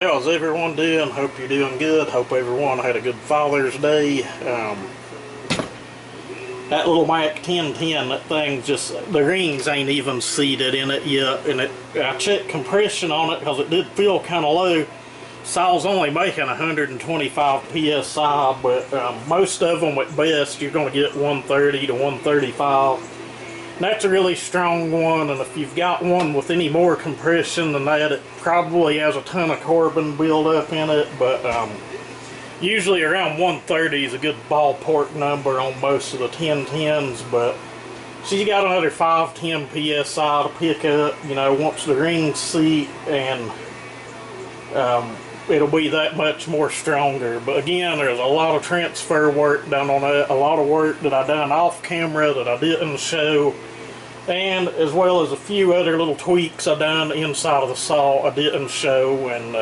How's everyone doing? Hope you're doing good. Hope everyone had a good Father's Day. That little Mac 1010, that thing just, the rings ain't even seated in it yet. And I checked compression on it because it did feel kind of low. Saw's only making 125 PSI, but most of them at best you're going to get 130 to 135. That's a really strong one, and if you've got one with any more compression than that, it probably has a ton of carbon buildup in it, but usually around 130 is a good ballpark number on most of the 1010s, but so you got another 5-10 PSI to pick up, you know, once the rings seat, and it'll be that much more stronger. But again, there's a lot of transfer work done on it, a lot of work that I done off camera that I didn't show, and as well as a few other little tweaks I done inside of the saw I didn't show. And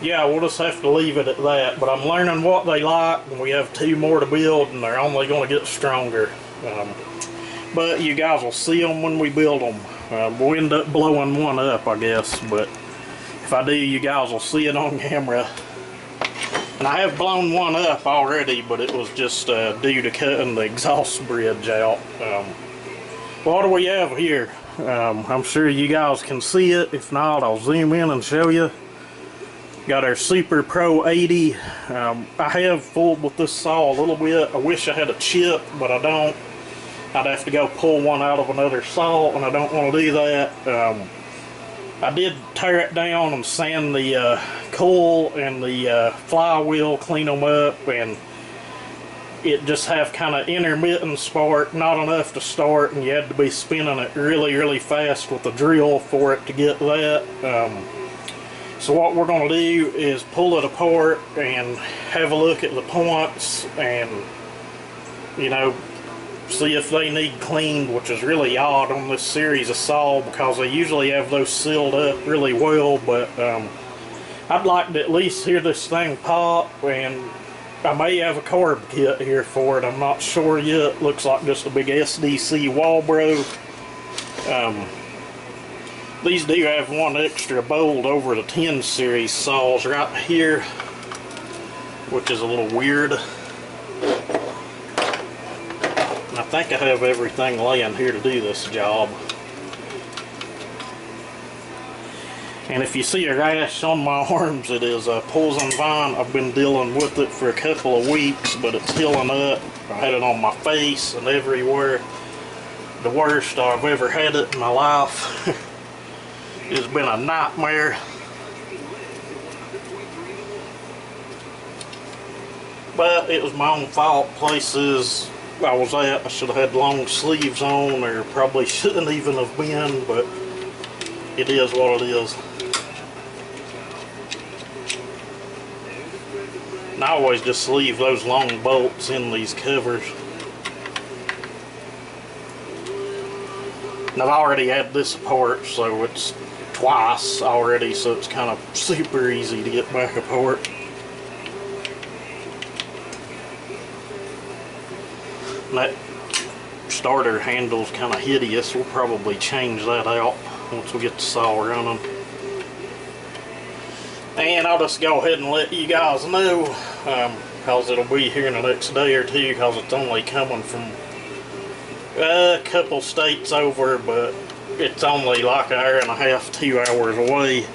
yeah, we'll just have to leave it at that. But I'm learning what they like, and we have 2 more to build, and they're only going to get stronger. But you guys will see them when we build them. We'll end up blowing one up, I guess, but if I do, you guys will see it on camera. And I have blown one up already, but it was just due to cutting the exhaust bridge out. What do we have here? I'm sure you guys can see it. If not, I'll zoom in and show you. Got our Super Pro 80. I have fooled with this saw a little bit. I wish I had a chip, but I don't. I'd have to go pull one out of another saw, and I don't want to do that. I did tear it down and sand the coil and the flywheel, clean them up, and it just have kind of intermittent spark, not enough to start, and you had to be spinning it really fast with the drill for it to get that. So what we're going to do is pull it apart and have a look at the points and, you know, see if they need cleaned, which is really odd on this series of saw because they usually have those sealed up really well. But I'd like to at least hear this thing pop, and I may have a carb kit here for it. I'm not sure yet. Looks like just a big SDC Walbro. These do have one extra bolt over the 10 series saws right here, which is a little weird. I think I have everything laying here to do this job. And if you see a rash on my arms, it is a poison vine. I've been dealing with it for a couple of weeks, but it's healing up. I had it on my face and everywhere. The worst I've ever had it in my life. It's been a nightmare. But it was my own fault. Places I was at, I should have had long sleeves on, or probably shouldn't even have been, but it is what it is. And I always just leave those long bolts in these covers. And I've already had this apart, so it's twice already, so it's kind of super easy to get back apart. And that starter handle's kind of hideous. We'll probably change that out once we get the saw running. And I'll just go ahead and let you guys know, because it'll be here in the next day or two, because it's only coming from a couple states over, but it's only like an hour and a half, 2 hours away.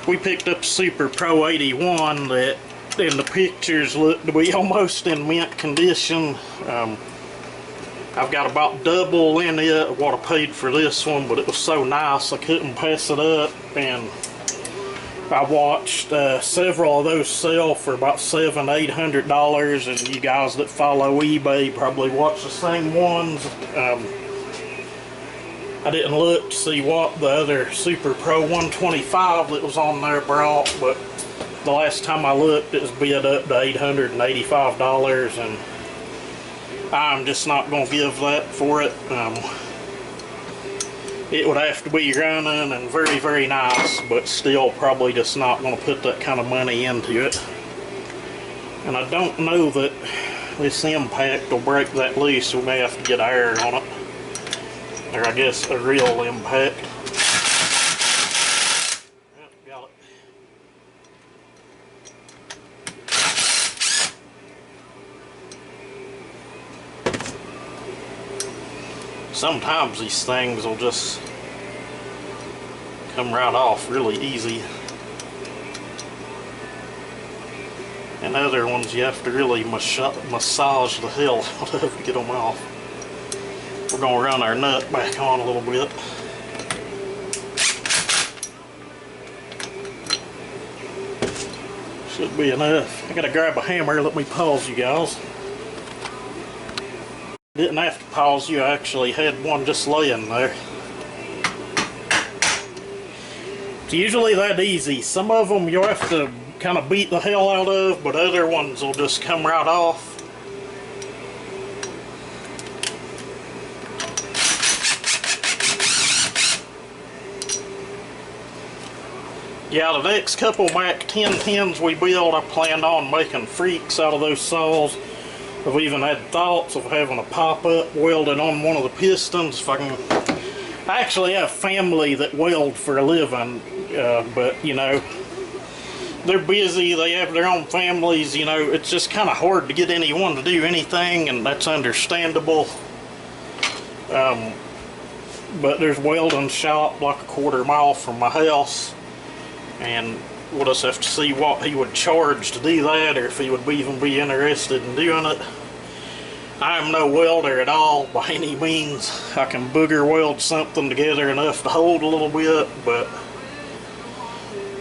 We picked up Super Pro 81 that in the pictures looked to be almost in mint condition. I've got about double in it what I paid for this one, but it was so nice I couldn't pass it up. And I watched several of those sell for about $700–800, and you guys that follow eBay probably watch the same ones. I didn't look to see what the other Super Pro 125 that was on there brought, but the last time I looked it was bid up to $885, and I'm just not going to give that for it. It would have to be running and very nice, but still probably just not going to put that kind of money into it. And I don't know that this impact will break that loose. We may have to get air on it, or I guess a real impact. Yep, got it. Sometimes these things will just come right off really easy. And other ones you have to really massage the hell out of to get them off. We're going to run our nut back on a little bit. Should be enough. I gotta grab a hammer. Let me pause you guys. Didn't have to pause you, I actually had one just laying there. It's usually that easy. Some of them you'll have to kind of beat the hell out of, but other ones will just come right off. Yeah, the next couple Mac 1010s we build, I planned on making freaks out of those saws. I've even had thoughts of having a pop-up welded on one of the pistons. If I actually have family that weld for a living, but you know, they're busy, they have their own families, you know, it's just kind of hard to get anyone to do anything, and that's understandable. But there's a welding shop like a quarter mile from my house, and we'll just have to see what he would charge to do that, or if he would even be interested in doing it. I'm no welder at all by any means. I can booger weld something together enough to hold a little bit, but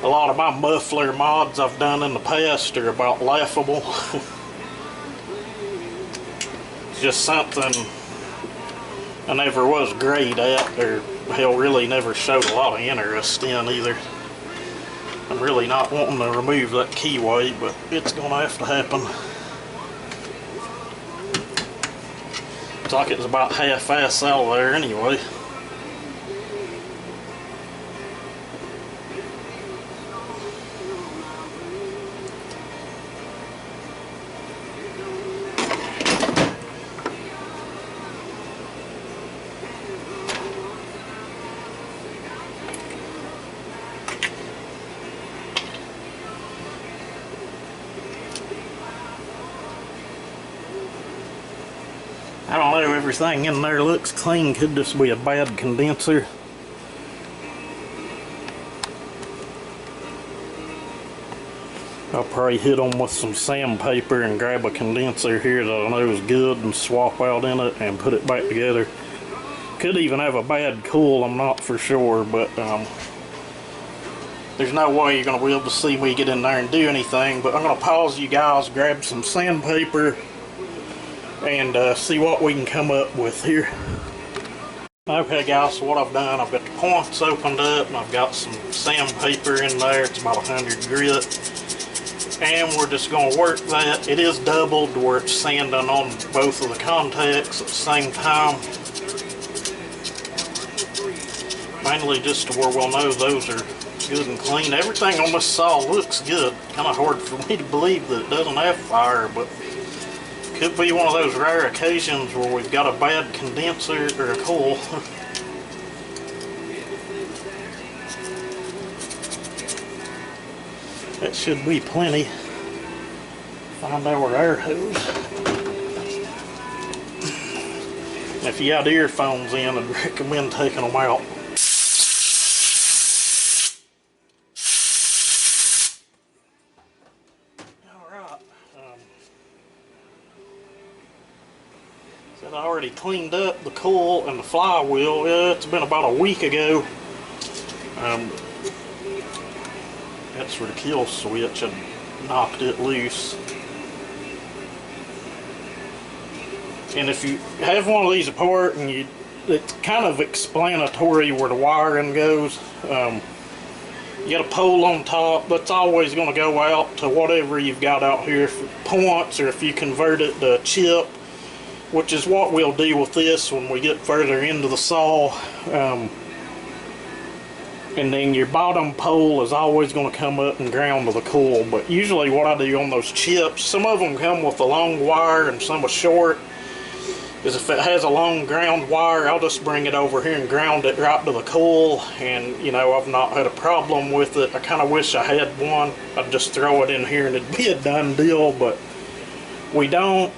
a lot of my muffler mods I've done in the past are about laughable. It's just something I never was great at, or hell, really never showed a lot of interest in either. I'm really not wanting to remove that keyway, but it's gonna have to happen. Looks like it's about half-ass out of there anyway. I don't know, everything in there looks clean. Could just be a bad condenser. I'll probably hit them with some sandpaper and grab a condenser here that I know is good and swap out in it and put it back together. Could even have a bad cool, I'm not for sure, but there's no way you're going to be able to see me get in there and do anything. But I'm going to pause you guys, grab some sandpaper, and see what we can come up with here. Okay guys, so what I've done, I've got the points opened up and I've got some sandpaper in there. It's about 100 grit, and we're just going to work that. It is doubled where it's sanding on both of the contacts at the same time, mainly just to where we'll know those are good and clean. Everything on this saw looks good. Kind of hard for me to believe that it doesn't have fire, but could be one of those rare occasions where we've got a bad condenser or a coil. That should be plenty. Find our air hose. If you got earphones in, I'd recommend taking them out. I already cleaned up the coil and the flywheel. Yeah, it's been about a week ago. That's for the kill switch. I knocked it loose. And if you have one of these apart, and it's kind of explanatory where the wiring goes. You got a pole on top that's always going to go out to whatever you've got out here for points, or if you convert it to a chip, which is what we'll do with this when we get further into the saw. And then your bottom pole is always going to come up and ground to the coil. But usually what I do on those chips, some of them come with a long wire and some are short, is if it has a long ground wire, I'll just bring it over here and ground it right to the coil. And you know, I've not had a problem with it. I kind of wish I had one. I'd just throw it in here and it'd be a done deal, but we don't.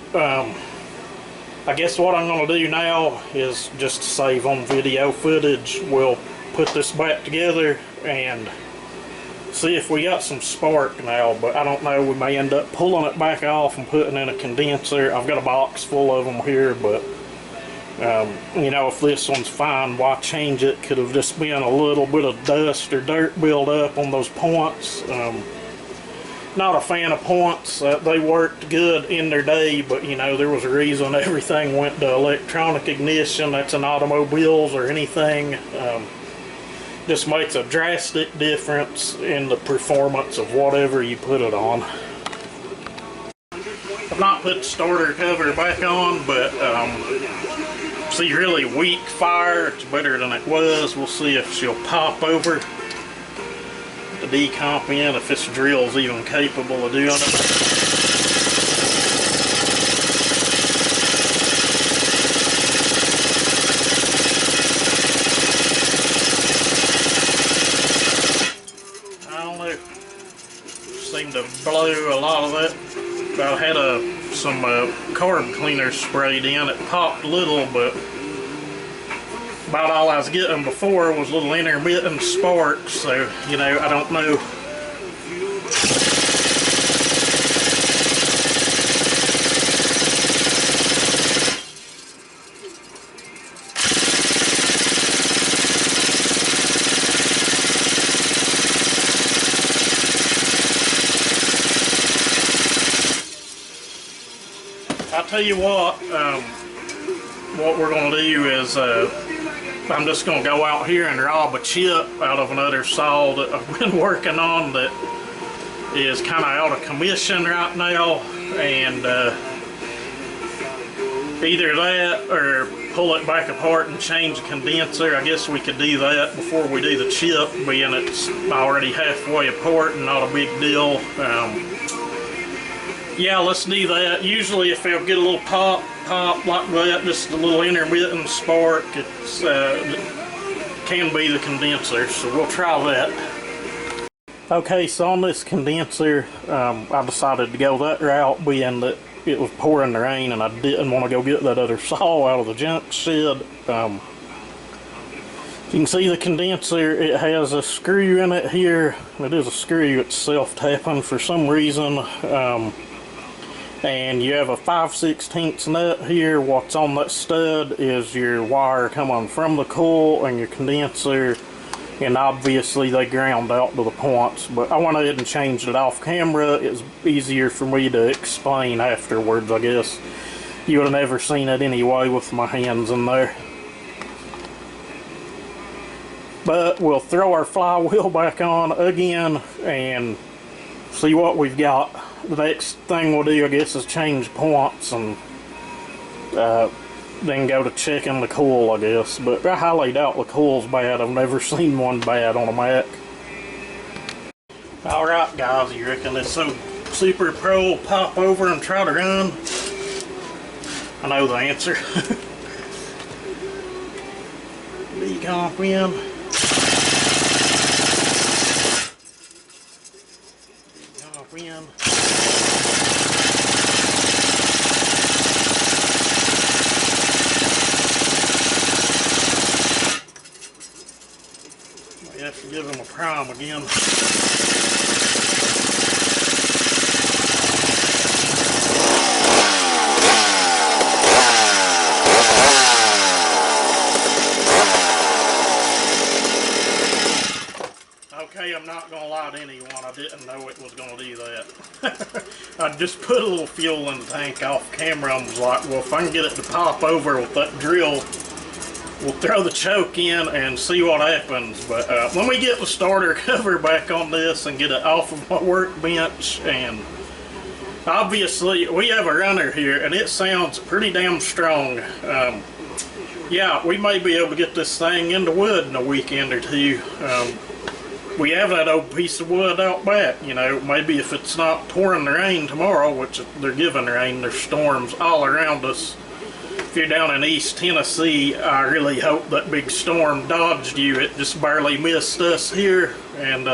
I guess what I'm going to do now is just to save on video footage. We'll put this back together and see if we got some spark now, but I don't know. We may end up pulling it back off and putting in a condenser. I've got a box full of them here, but you know, if this one's fine, why change it? Could have just been a little bit of dust or dirt build up on those points. Not a fan of points. They worked good in their day, but you know, there was a reason everything went to electronic ignition. That's in automobiles or anything. Just makes a drastic difference in the performance of whatever you put it on. I've not put the starter cover back on, but see, really weak fire. It's better than it was. We'll see if she'll pop over the decomp in, if this drill's even capable of doing it. Seemed to blow a lot of that. I had some carb cleaner sprayed in. It popped a little, but about all I was getting before was little intermittent sparks. So, you know, I don't know. I'll tell you what we're going to do is I'm just going to go out here and rob a chip out of another saw that I've been working on that is kind of out of commission right now, and either that or pull it back apart and change the condenser. I guess we could do that before we do the chip, being it's already halfway apart and not a big deal. Yeah, let's do that. Usually if they'll get a little pop like that, just a little intermittent spark, it can be the condenser, so we'll try that. Okay, so on this condenser, I decided to go that route, being that it was pouring the rain and I didn't want to go get that other saw out of the junk shed. You can see the condenser, it has a screw in it here. It is a screw, it's self-tapping for some reason. And you have a 5/16 nut here. What's on that stud is your wire coming from the coil and your condenser, and obviously they ground out to the points, but I went ahead and changed it off camera. It's easier for me to explain afterwards, I guess. You would have never seen it anyway with my hands in there. But we'll throw our flywheel back on again and see what we've got. The next thing we'll do, I guess, is change points and then go to checking the coil, I guess. But I highly doubt the coil's bad. I've never seen one bad on a Mac. Alright guys, you reckon this Super Pro will pop over and try to run? I know the answer. Decomp in. Decomp in. Might have to give him a prime again. Okay, I'm not going to lie to anyone, I didn't know it was going to do that. I just put a little fuel in the tank off camera and was like, well, if I can get it to pop over with that drill, we'll throw the choke in and see what happens. But let me get the starter cover back on this and get it off of my workbench. And obviously, we have a runner here, and it sounds pretty damn strong. Yeah, we may be able to get this thing into wood in a weekend or two. We have that old piece of wood out back, you know. Maybe if it's not pouring the rain tomorrow, which they're giving rain, there's storms all around us. If you're down in East Tennessee, I really hope that big storm dodged you. It just barely missed us here, and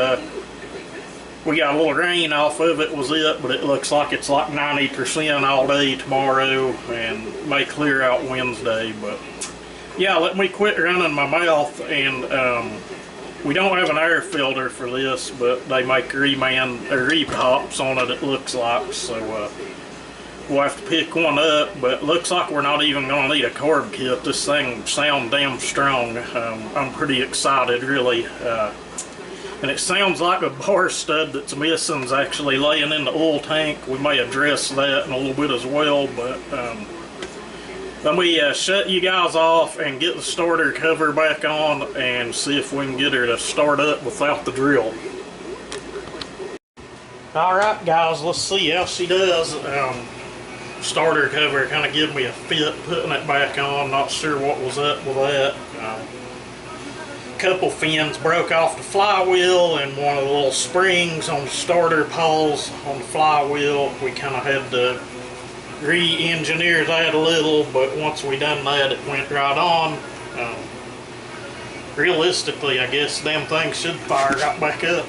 we got a little rain off of it was it, but it looks like it's like 90% all day tomorrow and may clear out Wednesday. But yeah, let me quit running my mouth. And we don't have an air filter for this, but they make re-pops on it looks like, so we'll have to pick one up. But it looks like we're not even going to need a carb kit. This thing sounds damn strong. I'm pretty excited, really. And it sounds like a bar stud that's missing is actually laying in the oil tank. We may address that in a little bit as well, but let me shut you guys off and get the starter cover back on and see if we can get her to start up without the drill. Alright guys, let's see how she does. Starter cover kind of gave me a fit putting it back on. Not sure what was up with that. Couple fins broke off the flywheel and one of the little springs on the starter paws on the flywheel. We kind of had to re-engineer that a little, but once we done that it went right on. Realistically, I guess them things should fire right back up.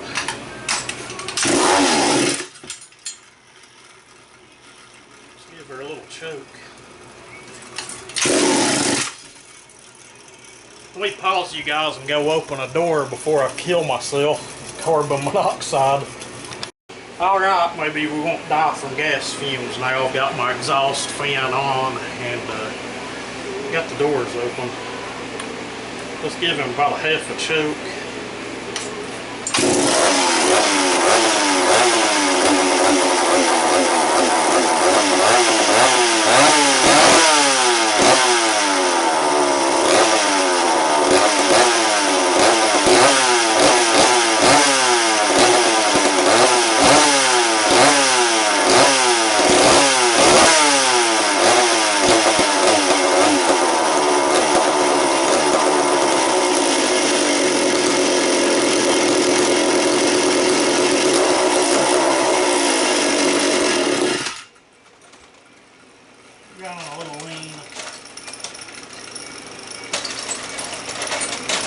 Let's give her a little choke. Let me pause you guys and go open a door before I kill myself with carbon monoxide. Alright, maybe we won't die from gas fumes now. I've got my exhaust fan on and got the doors open. Let's give him about a half a choke.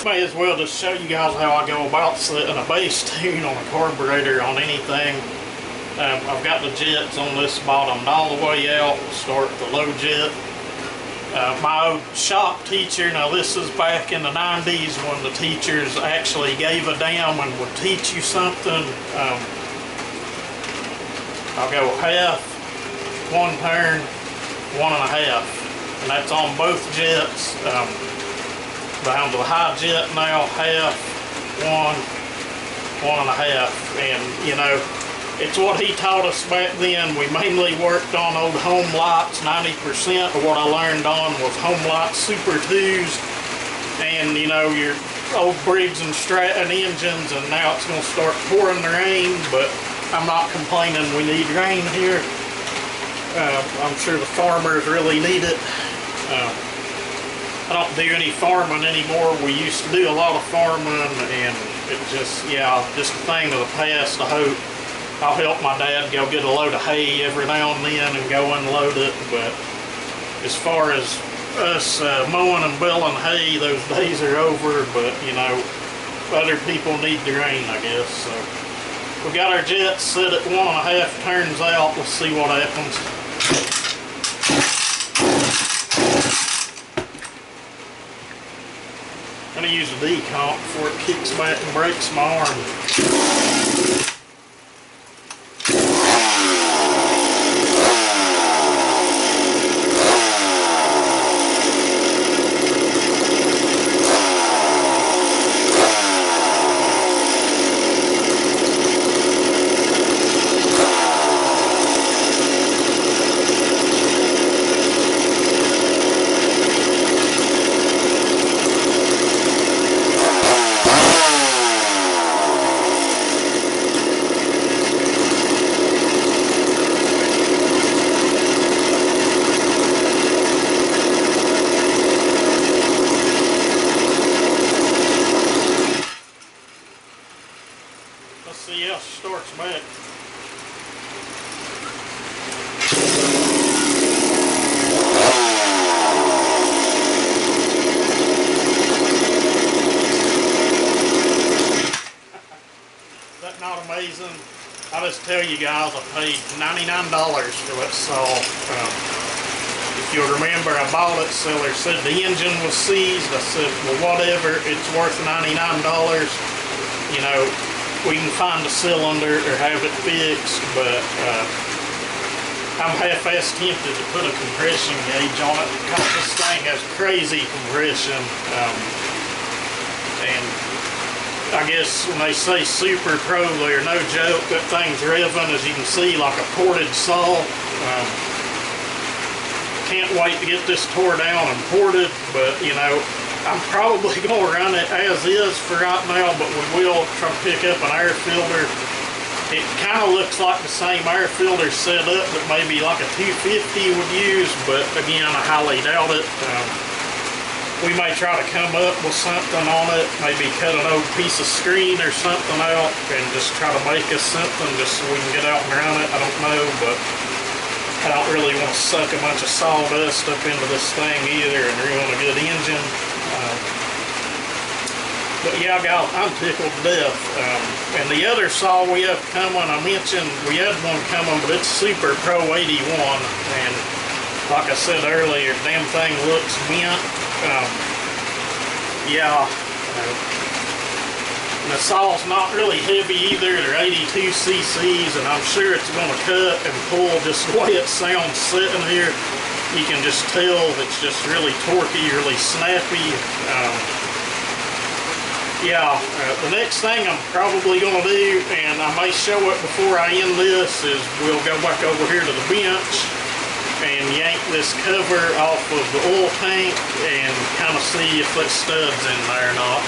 May as well just show you guys how I go about setting a base tune on a carburetor on anything. I've got the jets on this bottomed all the way out. Start the low jet. My old shop teacher, now this is back in the 90s when the teachers actually gave a damn and would teach you something. I'll go half, one turn, 1.5, and that's on both jets. Down to the high jet now, half, 1.5, and you know, it's what he taught us back then. We mainly worked on old home lights. 90% of what I learned on was home light Super 2s, and you know, your old Briggs and Stratton engines. And now it's going to start pouring the rain, but I'm not complaining. We need rain here. I'm sure the farmers really need it. I don't do any farming anymore. We used to do a lot of farming, and it just, yeah, just a thing of the past. I hope I'll help my dad go get a load of hay every now and then and go unload it. But as far as us mowing and baling hay, those days are over. But you know, other people need the rain, I guess. So we got our jets set at 1.5 turns out. Let's see what happens. I'm going to use a decomp before it kicks back and breaks my arm. See how she starts back. Is that not amazing? I'll just tell you guys, I paid $99 for that saw. If you'll remember, I bought it, seller said the engine was seized. I said, well, whatever, it's worth $99. You know, we can find a cylinder or have it fixed, but I'm half-assed tempted to put a compression gauge on it because this thing has crazy compression. And I guess when they say Super Pro, they're no joke. That thing's revving, as you can see, like a ported saw. Can't wait to get this tore down and ported, but you know, I'm probably going to run it as is for right now, but we will try to pick up an air filter. It kind of looks like the same air filter set up that maybe like a 250 would use, but again, I highly doubt it. We may try to come up with something on it, maybe cut an old piece of screen or something out and just try to make us something just so we can get out and run it. I don't know, but I don't really want to suck a bunch of sawdust up into this thing either and ruin a good engine. But yeah, I'm tickled to death. And the other saw we have coming, I mentioned we had one coming, but it's Super Pro 81. And like I said earlier, damn thing looks bent. The saw's not really heavy either. They're 82 cc's, and I'm sure it's going to cut and pull just the way it sounds sitting here. You can just tell it's just really torquey, really snappy. The next thing I'm probably going to do, and I may show it before I end this, is we'll go back over here to the bench and yank this cover off of the oil tank and kind of see if that stud's in there or not.